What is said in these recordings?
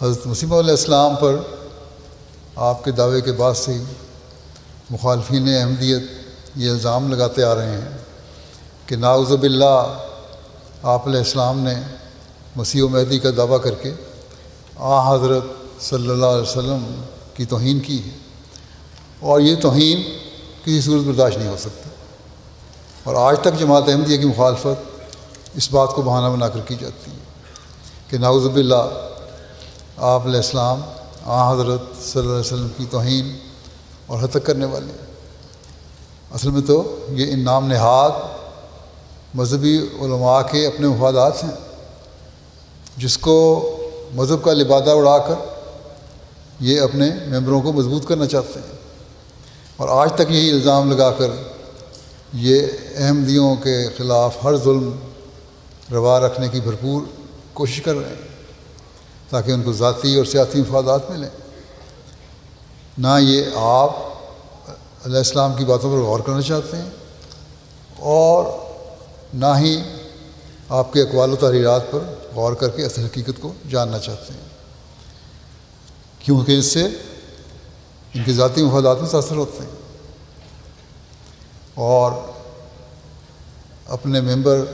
حضرت مسیح علیہ السلام پر آپ کے دعوے کے بعد سے ہی مخالفین احمدیت یہ الزام لگاتے آ رہے ہیں کہ نعوذ باللہ آپ علیہ السلام نے مسیح و مہدی کا دعویٰ کر کے حضرت صلی اللہ علیہ وسلم کی توہین کی ہے، اور یہ توہین کسی صورت برداشت نہیں ہو سکتی، اور آج تک جماعت احمدیہ کی مخالفت اس بات کو بہانہ بنا کر کی جاتی ہے کہ نعوذ باللہ آپ علیہ السلام حضرت صلی اللہ علیہ وسلم کی توہین اور ہتک کرنے والے ہیں۔ اصل میں تو یہ ان نام نہاد مذہبی علماء کے اپنے مفادات ہیں، جس کو مذہب کا لبادہ اڑا کر یہ اپنے ممبروں کو مضبوط کرنا چاہتے ہیں، اور آج تک یہی الزام لگا کر یہ احمدیوں کے خلاف ہر ظلم روا رکھنے کی بھرپور کوشش کر رہے ہیں تاکہ ان کو ذاتی اور سیاسی مفادات ملیں۔ نہ یہ آپ علیہ السلام کی باتوں پر غور کرنا چاہتے ہیں، اور نہ ہی آپ کے اقوال و تحریرات پر غور کر کے اصل حقیقت کو جاننا چاہتے ہیں، کیونکہ اس سے ان کے ذاتی مفادات میں تاثر ہوتے ہیں، اور اپنے ممبر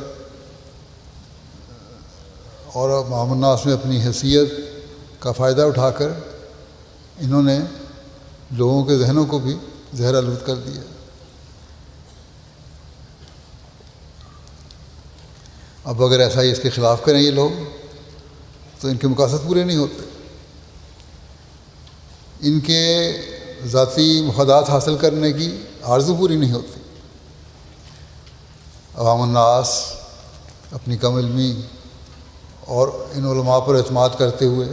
اور عام الناس میں اپنی حیثیت کا فائدہ اٹھا کر انہوں نے لوگوں کے ذہنوں کو بھی زہر آلود کر دیا۔ اب اگر ایسا ہی اس کے خلاف کریں یہ لوگ تو ان کے مقاصد پورے نہیں ہوتے، ان کے ذاتی مفادات حاصل کرنے کی آرزو پوری نہیں ہوتی۔ عوام الناس اپنی کم علمی اور ان علماء پر اعتماد کرتے ہوئے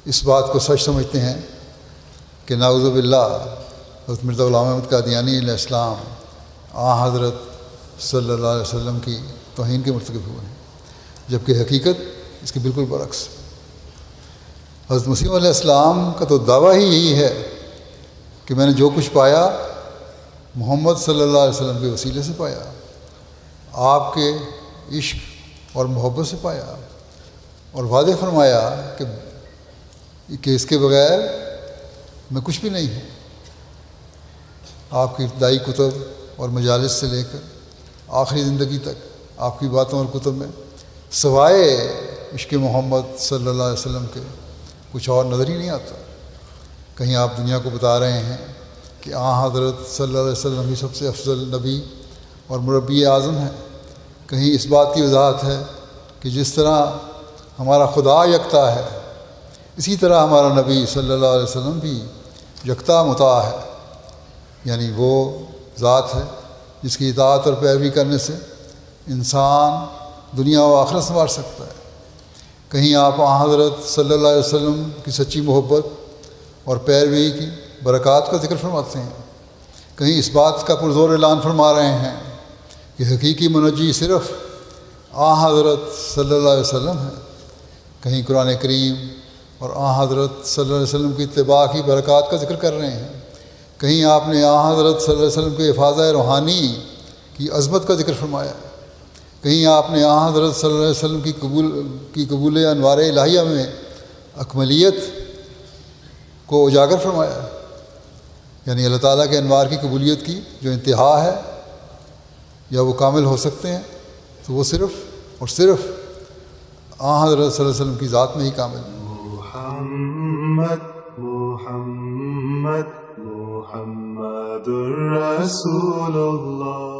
اس بات کو سچ سمجھتے ہیں کہ نعوذ باللہ حضرت مرزا غلام احمد قادیانی علیہ السلام حضرت صلی اللہ علیہ وسلم کی توہین کے مرتکب ہوئے ہیں، جبکہ حقیقت اس کے بالکل برعکس۔ حضرت مسیح علیہ السلام کا تو دعویٰ ہی یہی ہے کہ میں نے جو کچھ پایا محمد صلی اللہ علیہ وسلم کے وسیلے سے پایا، آپ کے عشق اور محبت سے پایا، اور واضح فرمایا کہ اس کے بغیر میں کچھ بھی نہیں ہوں۔ آپ کی ابتدائی کتب اور مجالس سے لے کر آخری زندگی تک آپ کی باتوں اور کتب میں سوائے عشق محمد صلی اللہ علیہ وسلم کے کچھ اور نظر ہی نہیں آتا۔ کہیں آپ دنیا کو بتا رہے ہیں کہ حضرت صلی اللہ علیہ وسلم ہی سب سے افضل نبی اور مربی اعظم ہیں، کہیں اس بات کی وضاحت ہے کہ جس طرح ہمارا خدا یکتا ہے اسی طرح ہمارا نبی صلی اللہ علیہ وسلم بھی یکتا مطاع ہے، یعنی وہ ذات ہے جس کی اطاعت اور پیروی کرنے سے انسان دنیا و آخرت سنوار سکتا ہے۔ کہیں آپ حضرت صلی اللہ علیہ وسلم کی سچی محبت اور پیروی کی برکات کا ذکر فرماتے ہیں، کہیں اس بات کا پرزور اعلان فرما رہے ہیں کہ حقیقی منجی صرف حضرت صلی اللہ علیہ وسلم ہے، کہیں قرآن کریم اور حضرت صلی اللہ علیہ وسلم کی اتباع کی برکات کا ذکر کر رہے ہیں، کہیں آپ نے حضرت صلی اللہ علیہ وسلم کے حفاظہ روحانی کی عظمت کا ذکر فرمایا، کہیں آپ نے حضرت صلی اللہ علیہ وسلم کی قبول انوار الہیہ میں اکملیت کو اجاگر فرمایا، یعنی اللہ تعالیٰ کے انوار کی قبولیت کی جو انتہا ہے یا وہ کامل ہو سکتے ہیں تو وہ صرف اور صرف حضرت صلی اللہ علیہ وسلم کی ذات میں ہی کامل ہے۔ محمد محمد محمد الرسول اللہ